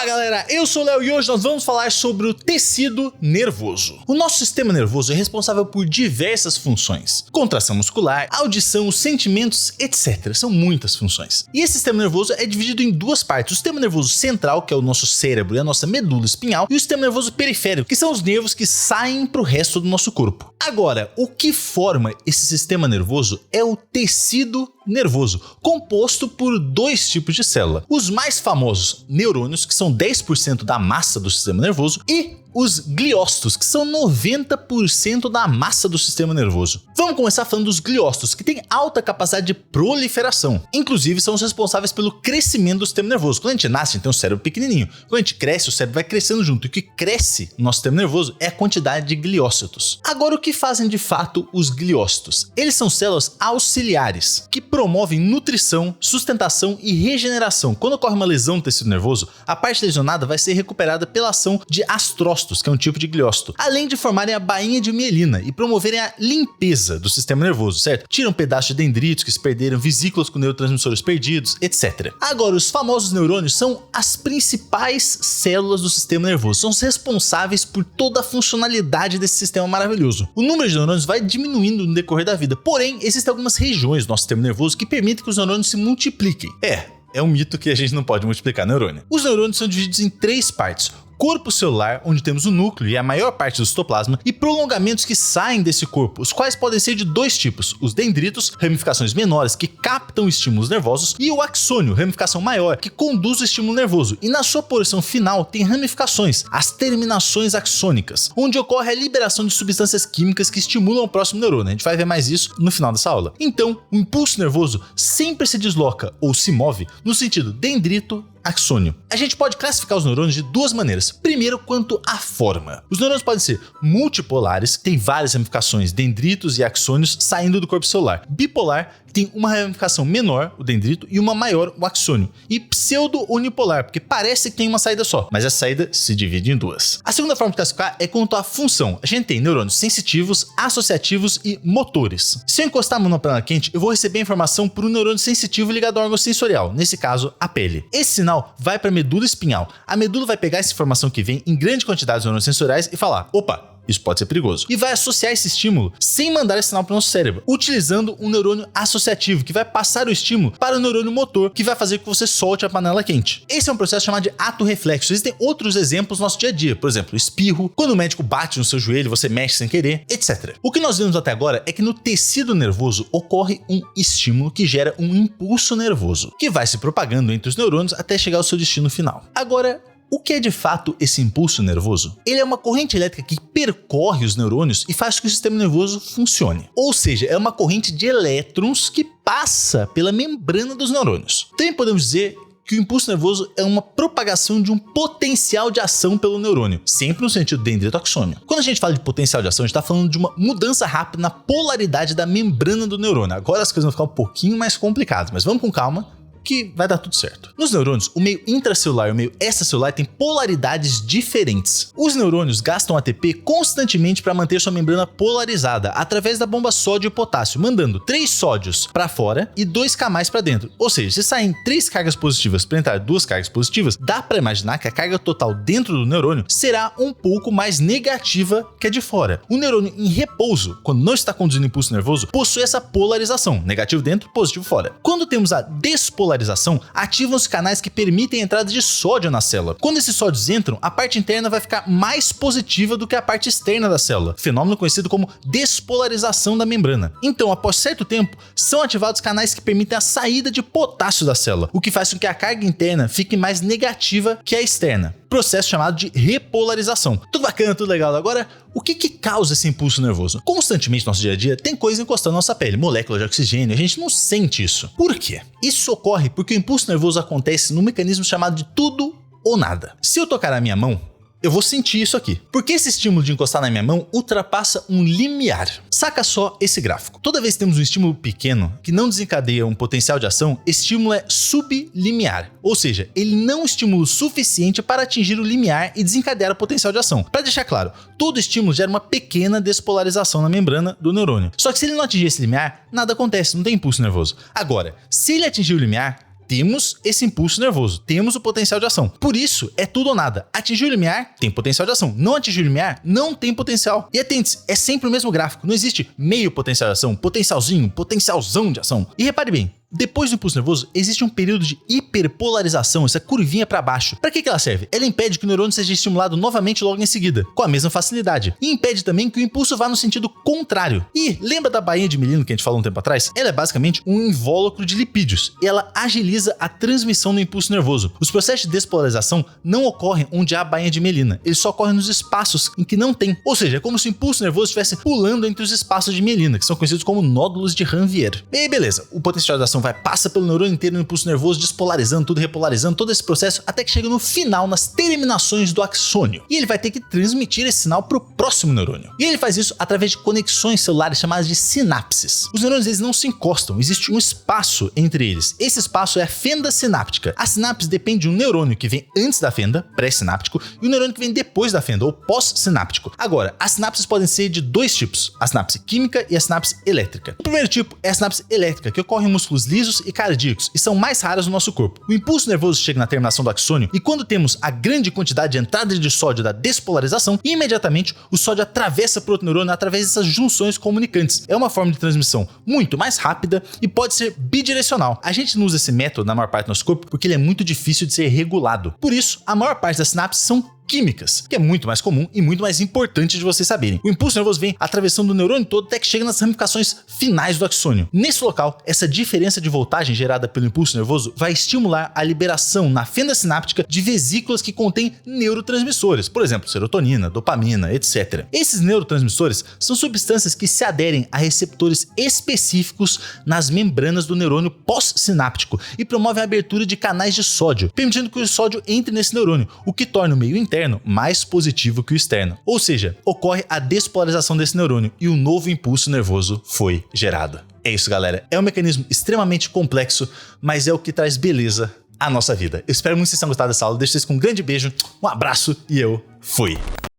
Fala galera, eu sou o Léo e hoje nós vamos falar sobre o tecido nervoso. O nosso sistema nervoso é responsável por diversas funções: contração muscular, audição, sentimentos, etc. São muitas funções. E esse sistema nervoso é dividido em duas partes: o sistema nervoso central, que é o nosso cérebro e a nossa medula espinhal, e o sistema nervoso periférico, que são os nervos que saem para o resto do nosso corpo. Agora, o que forma esse sistema nervoso é o tecido nervoso, composto por dois tipos de célula. Os mais famosos, neurônios, que são 10% da massa do sistema nervoso, e os gliócitos, que são 90% da massa do sistema nervoso. Vamos começar falando dos gliócitos, que têm alta capacidade de proliferação. Inclusive, são os responsáveis pelo crescimento do sistema nervoso. Quando a gente nasce, a gente tem um cérebro pequenininho. Quando a gente cresce, o cérebro vai crescendo junto. E o que cresce no nosso sistema nervoso é a quantidade de gliócitos. Agora, o que fazem de fato os gliócitos? Eles são células auxiliares, que promovem nutrição, sustentação e regeneração. Quando ocorre uma lesão no tecido nervoso, a parte lesionada vai ser recuperada pela ação de astrócitos, que é um tipo de gliócito, além de formarem a bainha de mielina e promoverem a limpeza do sistema nervoso, certo? Tiram pedaços de dendritos que se perderam, vesículas com neurotransmissores perdidos, etc. Agora, os famosos neurônios são as principais células do sistema nervoso, são os responsáveis por toda a funcionalidade desse sistema maravilhoso. O número de neurônios vai diminuindo no decorrer da vida, porém, existem algumas regiões do nosso sistema nervoso que permitem que os neurônios se multipliquem. É um mito que a gente não pode multiplicar neurônio. Os neurônios são divididos em três partes: corpo celular, onde temos o núcleo e a maior parte do citoplasma, e prolongamentos que saem desse corpo, os quais podem ser de dois tipos: os dendritos, ramificações menores que captam estímulos nervosos, e o axônio, ramificação maior, que conduz o estímulo nervoso, e na sua porção final tem ramificações, as terminações axônicas, onde ocorre a liberação de substâncias químicas que estimulam o próximo neurônio. A gente vai ver mais isso no final dessa aula. Então, o impulso nervoso sempre se desloca ou se move no sentido dendrito, axônio. A gente pode classificar os neurônios de duas maneiras. Primeiro, quanto à forma. Os neurônios podem ser multipolares, que tem várias ramificações, dendritos e axônios saindo do corpo celular. Bipolar, que tem uma ramificação menor, o dendrito, e uma maior, o axônio. E pseudo-unipolar, porque parece que tem uma saída só, mas essa saída se divide em duas. A segunda forma de classificar é quanto à função. A gente tem neurônios sensitivos, associativos e motores. Se eu encostar a mão na panela quente, eu vou receber a informação por um neurônio sensitivo ligado ao órgão sensorial, nesse caso, a pele. Esse sinal vai para a medula espinhal. A medula vai pegar essa informação que vem em grande quantidade de neurônios sensoriais e falar: opa, isso pode ser perigoso. E vai associar esse estímulo sem mandar esse sinal para o nosso cérebro, utilizando um neurônio associativo, que vai passar o estímulo para o neurônio motor, que vai fazer com que você solte a panela quente. Esse é um processo chamado de ato reflexo. Existem outros exemplos no nosso dia a dia, por exemplo, espirro, quando o médico bate no seu joelho, você mexe sem querer, etc. O que nós vimos até agora é que no tecido nervoso ocorre um estímulo que gera um impulso nervoso, que vai se propagando entre os neurônios até chegar ao seu destino final. Agora, o que é de fato esse impulso nervoso? Ele é uma corrente elétrica que percorre os neurônios e faz com que o sistema nervoso funcione. Ou seja, é uma corrente de elétrons que passa pela membrana dos neurônios. Também podemos dizer que o impulso nervoso é uma propagação de um potencial de ação pelo neurônio, sempre no sentido dendrito-axônio. Quando a gente fala de potencial de ação, a gente está falando de uma mudança rápida na polaridade da membrana do neurônio. Agora as coisas vão ficar um pouquinho mais complicadas, mas vamos com calma, que vai dar tudo certo. Nos neurônios, o meio intracelular e o meio extracelular têm polaridades diferentes. Os neurônios gastam ATP constantemente para manter sua membrana polarizada através da bomba sódio e potássio, mandando 3 sódios para fora e 2K+ para dentro. Ou seja, se saem 3 cargas positivas para entrar 2 cargas positivas, dá para imaginar que a carga total dentro do neurônio será um pouco mais negativa que a de fora. O neurônio em repouso, quando não está conduzindo impulso nervoso, possui essa polarização, negativo dentro, positivo fora. Quando temos a despolarização, ativam os canais que permitem a entrada de sódio na célula. Quando esses sódios entram, a parte interna vai ficar mais positiva do que a parte externa da célula, fenômeno conhecido como despolarização da membrana. Então, após certo tempo, são ativados canais que permitem a saída de potássio da célula, o que faz com que a carga interna fique mais negativa que a externa. Processo chamado de repolarização. Tudo bacana, tudo legal. Agora, o que causa esse impulso nervoso? Constantemente no nosso dia a dia tem coisa encostando na nossa pele, moléculas de oxigênio, a gente não sente isso. Por quê? Isso ocorre porque o impulso nervoso acontece num mecanismo chamado de tudo ou nada. Se eu tocar a minha mão, eu vou sentir isso aqui, porque esse estímulo de encostar na minha mão ultrapassa um limiar. Saca só esse gráfico. Toda vez que temos um estímulo pequeno que não desencadeia um potencial de ação, esse estímulo é sublimiar, ou seja, ele não estimula o suficiente para atingir o limiar e desencadear o potencial de ação. Para deixar claro, todo estímulo gera uma pequena despolarização na membrana do neurônio. Só que se ele não atingir esse limiar, nada acontece, não tem impulso nervoso. Agora, se ele atingir o limiar, temos esse impulso nervoso, temos o potencial de ação. Por isso, é tudo ou nada. Atingir o limiar, tem potencial de ação. Não atingir o limiar, não tem potencial. E atente-se, é sempre o mesmo gráfico. Não existe meio potencial de ação, potencialzinho, potencialzão de ação. E repare bem, depois do impulso nervoso, existe um período de hiperpolarização, essa curvinha para baixo. Para que ela serve? Ela impede que o neurônio seja estimulado novamente logo em seguida, com a mesma facilidade. E impede também que o impulso vá no sentido contrário. E lembra da bainha de mielina que a gente falou um tempo atrás? Ela é basicamente um invólucro de lipídios e ela agiliza a transmissão do impulso nervoso. Os processos de despolarização não ocorrem onde há a bainha de mielina, eles só ocorrem nos espaços em que não tem. Ou seja, é como se o impulso nervoso estivesse pulando entre os espaços de mielina, que são conhecidos como nódulos de Ranvier. E aí, beleza, o potencial de ação passa pelo neurônio inteiro no impulso nervoso, despolarizando tudo, repolarizando todo esse processo, até que chega no final, nas terminações do axônio. E ele vai ter que transmitir esse sinal para o próximo neurônio. E ele faz isso através de conexões celulares chamadas de sinapses. Os neurônios eles não se encostam, existe um espaço entre eles. Esse espaço é a fenda sináptica. A sinapse depende de um neurônio que vem antes da fenda, pré-sináptico, e um neurônio que vem depois da fenda, ou pós-sináptico. Agora, as sinapses podem ser de dois tipos, a sinapse química e a sinapse elétrica. O primeiro tipo é a sinapse elétrica, que ocorre em músculos lisos e cardíacos, e são mais raras no nosso corpo. O impulso nervoso chega na terminação do axônio, e quando temos a grande quantidade de entrada de sódio da despolarização, imediatamente o sódio atravessa para outro neurônio através dessas junções comunicantes. É uma forma de transmissão muito mais rápida e pode ser bidirecional. A gente não usa esse método na maior parte do nosso corpo porque ele é muito difícil de ser regulado. Por isso, a maior parte das sinapses são químicas, que é muito mais comum e muito mais importante de vocês saberem. O impulso nervoso vem atravessando o neurônio todo até que chega nas ramificações finais do axônio. Nesse local, essa diferença de voltagem gerada pelo impulso nervoso vai estimular a liberação na fenda sináptica de vesículas que contêm neurotransmissores, por exemplo, serotonina, dopamina, etc. Esses neurotransmissores são substâncias que se aderem a receptores específicos nas membranas do neurônio pós-sináptico e promovem a abertura de canais de sódio, permitindo que o sódio entre nesse neurônio, o que torna o meio interno mais positivo que o externo. Ou seja, ocorre a despolarização desse neurônio e um novo impulso nervoso foi gerado. É isso, galera. É um mecanismo extremamente complexo, mas é o que traz beleza à nossa vida. Eu espero muito que vocês tenham gostado dessa aula. Deixo vocês com um grande beijo, um abraço e eu fui!